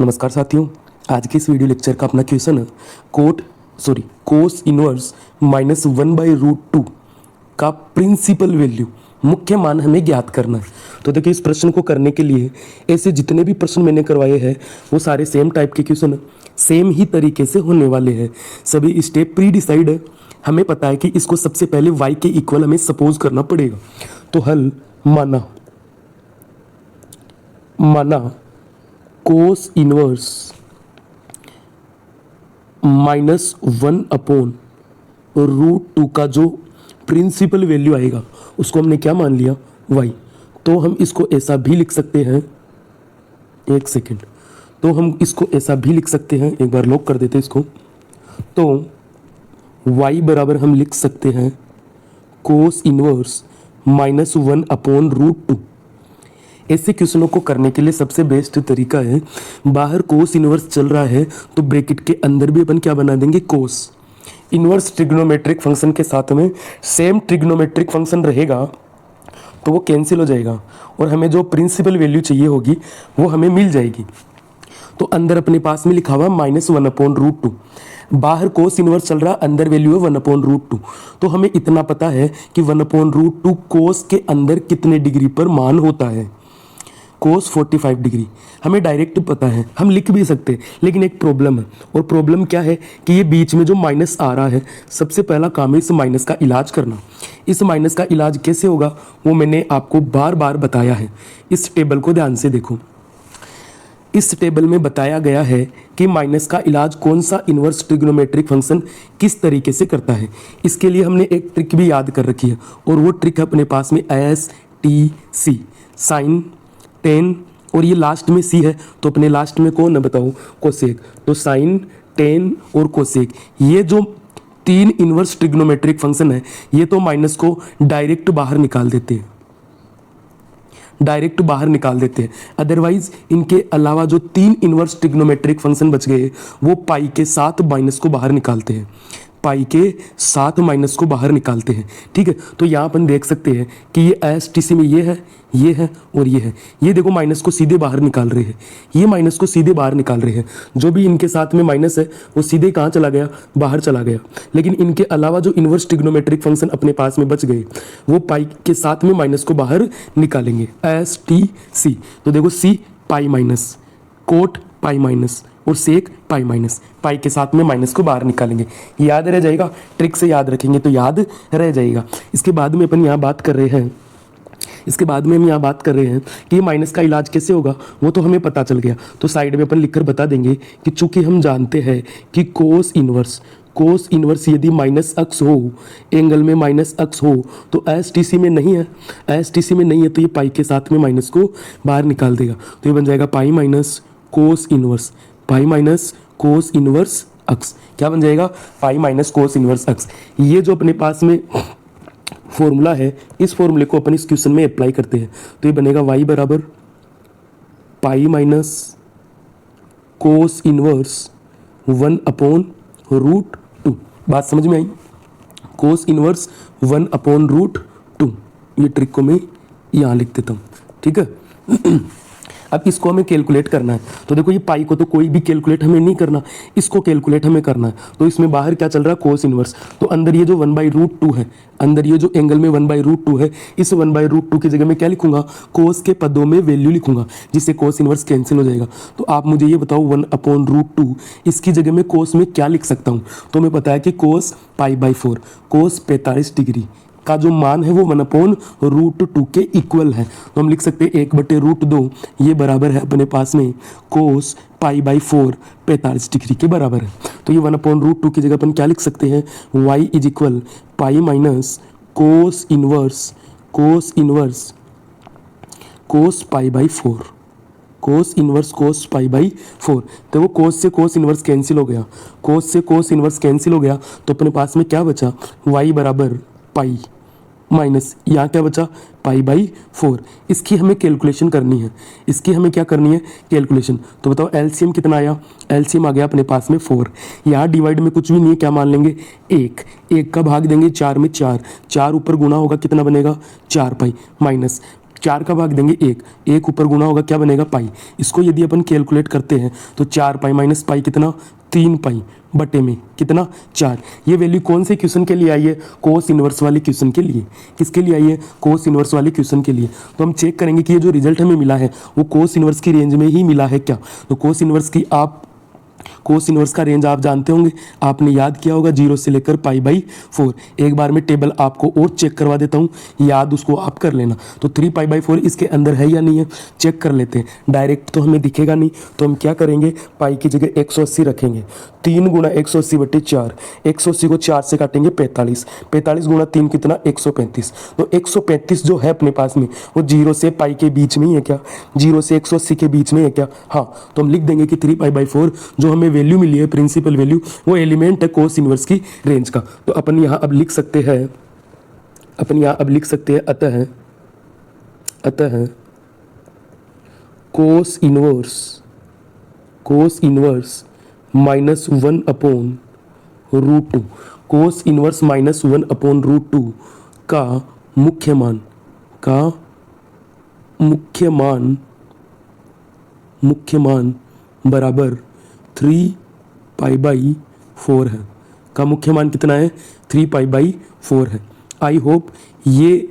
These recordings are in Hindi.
नमस्कार साथियों, आज के इस वीडियो लेक्चर का अपना क्वेश्चन है कोस इनवर्स -1/√2 का प्रिंसिपल वैल्यू मुख्य मान हमें ज्ञात करना है। तो देखिए, इस प्रश्न को करने के लिए ऐसे जितने भी प्रश्न मैंने करवाए हैं वो सारे सेम टाइप के क्वेश्चन सेम ही तरीके से होने वाले हैं। सभी स्टेप प्री डिसाइड है। हमें पता है कि इसको सबसे पहले y के इक्वल हमें सपोज करना पड़ेगा। तो हल माना कोस इनवर्स -1/√2 का जो प्रिंसिपल वैल्यू आएगा उसको हमने क्या मान लिया, y। तो हम इसको ऐसा भी लिख सकते हैं, एक सेकेंड, तो हम इसको ऐसा भी लिख सकते हैं, एक बार लॉक कर देते हैं इसको। तो y बराबर हम लिख सकते हैं कोस इनवर्स -1/√2। ऐसे क्वेश्चनों को करने के लिए सबसे बेस्ट तरीका है, बाहर कोस इनवर्स चल रहा है तो ब्रैकेट के अंदर भी अपन क्या बना देंगे, कोस। इनवर्स ट्रिग्नोमेट्रिक फंक्शन के साथ में सेम ट्रिग्नोमेट्रिक फंक्शन रहेगा तो वो कैंसिल हो जाएगा और हमें जो प्रिंसिपल वैल्यू चाहिए होगी वो हमें मिल जाएगी। तो अंदर अपने पास में लिखा हुआ -1/√2, बाहर कोस इनवर्स चल रहा, अंदर वैल्यू है 1/√2। तो हमें इतना पता है कि 1/√2 कोस के अंदर कितने डिग्री पर मान होता है, कोस 45 डिग्री। हमें डायरेक्ट पता है, हम लिख भी सकते हैं, लेकिन एक प्रॉब्लम है। और प्रॉब्लम क्या है कि ये बीच में जो माइनस आ रहा है, सबसे पहला काम है इस माइनस का इलाज करना। इस माइनस का इलाज कैसे होगा वो मैंने आपको बार बार बताया है। इस टेबल को ध्यान से देखो, इस टेबल में बताया गया है कि माइनस का इलाज कौन सा इनवर्स ट्रिग्नोमेट्रिक फंक्शन किस तरीके से करता है। इसके लिए हमने एक ट्रिक भी याद कर रखी है और वो ट्रिक है अपने पास में STC, साइन, टेन, और ये लास्ट में सी है तो अपने लास्ट में कौन है बताओ, कोसेक। तो साइन, टेन और कोसेक, ये जो तीन इनवर्स ट्रिग्नोमेट्रिक फंक्शन है ये तो माइनस को डायरेक्ट बाहर निकाल देते हैं, अदरवाइज इनके अलावा जो तीन इनवर्स ट्रिग्नोमेट्रिक फंक्शन बच गए वो पाई के साथ माइनस को बाहर निकालते हैं, ठीक है। तो यहाँ अपन देख सकते हैं कि ये STC में ये है और ये है। ये देखो माइनस को सीधे बाहर निकाल रहे हैं, ये माइनस को सीधे बाहर निकाल रहे हैं। जो भी इनके साथ में माइनस है वो सीधे कहाँ चला गया, बाहर चला गया। लेकिन इनके अलावा जो इनवर्स ट्रिग्नोमेट्रिक फंक्शन अपने पास में बच गए वो पाई के साथ में माइनस को बाहर निकालेंगे, STC। तो देखो सी pi minus, cot pi minus और सेक पाई माइनस, पाई के साथ में माइनस को बाहर निकालेंगे। याद रह जाएगा, ट्रिक से याद रखेंगे तो याद रह जाएगा। इसके बाद में अपन यहाँ बात कर रहे हैं, कि ये माइनस का इलाज कैसे होगा वो तो हमें पता चल गया। तो साइड में अपन लिखकर बता देंगे कि चूंकि हम जानते हैं कि कोस इनवर्स यदि माइनस अक्स हो, एंगल में माइनस अक्स हो तो STC में नहीं है, तो ये पाई के साथ में माइनस को बाहर निकाल देगा। तो ये बन जाएगा पाई माइनस कोस इनवर्स अक्स। क्या बन जाएगा, पाई माइनस कोस इनवर्स अक्स। ये जो अपने पास में फॉर्मूला है, इस फॉर्मूले को अपन इस क्वेश्चन में अप्लाई करते हैं तो ये बनेगा y बराबर पाई माइनस कोस इनवर्स 1/√2। बात समझ में आई, कोस इनवर्स 1/√2। ये ट्रिक को मैं यहाँ लिख देता हूँ, ठीक है। अब इसको हमें कैलकुलेट करना है। तो देखो ये पाई को तो कोई भी कैलकुलेट हमें नहीं करना, इसको कैलकुलेट हमें करना है। तो इसमें बाहर क्या चल रहा है, कोस इनवर्स। तो अंदर ये जो 1/√2 है, अंदर ये जो एंगल में 1/√2 है, इस 1/√2 की जगह मैं क्या लिखूंगा, कोस के पदों में वैल्यू लिखूंगा, जिससे कोस इनवर्स कैंसिल हो जाएगा। तो आप मुझे ये बताओ 1/√2 इसकी जगह मैं कोस में क्या लिख सकता हूँ। तो हमें पता है कि कोस पाई/4, कोस 45 डिग्री का जो मान है वो 1/√2 के इक्वल है। तो हम लिख सकते हैं 1/√2 ये बराबर है अपने पास में कोस पाई/4 45 डिग्री के बराबर है। तो ये 1/√2 की जगह अपन क्या लिख सकते हैं, y is equal pi minus cos inverse cos पाई/4, कोस पाई/4। तो वो कोस से कोस इनवर्स कैंसिल हो गया, तो अपने पास में क्या बचा, y बराबर पाई माइनस यहाँ क्या बचा, पाई/4। इसकी हमें कैलकुलेशन करनी है, कैलकुलेशन। तो बताओ LCM कितना आया, LCM आ गया अपने पास में 4। यहाँ डिवाइड में कुछ भी नहीं है, क्या मान लेंगे, 1 का भाग देंगे 4 में, 4 ऊपर गुना होगा कितना बनेगा, 4 पाई माइनस 4 का भाग देंगे 1, 1 ऊपर गुना होगा क्या बनेगा पाई। इसको यदि अपन कैलकुलेट करते हैं तो 4 पाई माइनस पाई कितना 3 पाई बटे में कितना 4। ये वैल्यू कौन से क्वेश्चन के लिए आई है, कोस इनवर्स वाले क्वेश्चन के लिए। किसके लिए आई है, कोस इनवर्स वाले क्वेश्चन के लिए। तो हम चेक करेंगे कि ये जो रिजल्ट हमें मिला है वो कोस इनवर्स की रेंज में ही मिला है क्या। तो कोस इनवर्स का रेंज आप जानते होंगे, आपने याद किया होगा 0 से लेकर पाई बाई 4। एक बार मैं टेबल आपको और चेक करवा देता हूँ, याद उसको आप कर लेना। तो 3 पाई बाई 4 इसके अंदर है या नहीं है, चेक कर लेते हैं। डायरेक्ट तो हमें दिखेगा नहीं, तो हम क्या करेंगे, पाई की जगह 180 रखेंगे। 3 गुना 180 बटे 4, 180 को 4 से काटेंगे 45, 45 गुना 3 कितना 135। तो 135 जो है अपने पास में वो 0 से पाई के बीच में ही है क्या, 0 से 180 के बीच में है क्या। हाँ, तो हम लिख देंगे कि 3 पाई बाई 4 जो हमें वैल्यू मिली है प्रिंसिपल वैल्यू, वो एलिमेंट है कोस इनवर्स की रेंज का। तो अपन यहाँ अब लिख सकते हैं, अतः cos inverse -1 upon √2, cos inverse -1 upon √2 का मुख्य मान बराबर 3 पाई बाई 4 है। का मुख्य मान कितना है, 3 पाई बाई 4 है। आई होप ये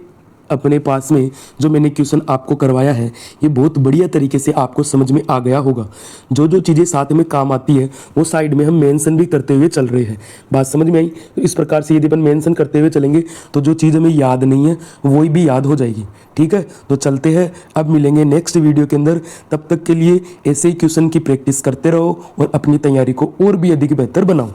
अपने पास में जो मैंने क्वेश्चन आपको करवाया है ये बहुत बढ़िया तरीके से आपको समझ में आ गया होगा। जो जो चीज़ें साथ में काम आती है वो साइड में हम मेंशन भी करते हुए चल रहे हैं। बात समझ में आई। तो इस प्रकार से यदि अपन मेंशन करते हुए चलेंगे तो जो चीज़ हमें याद नहीं है वही भी याद हो जाएगी। ठीक है, तो चलते हैं, अब मिलेंगे नेक्स्ट वीडियो के अंदर। तब तक के लिए ऐसे ही क्वेश्चन की प्रैक्टिस करते रहो और अपनी तैयारी को और भी अधिक बेहतर बनाओ।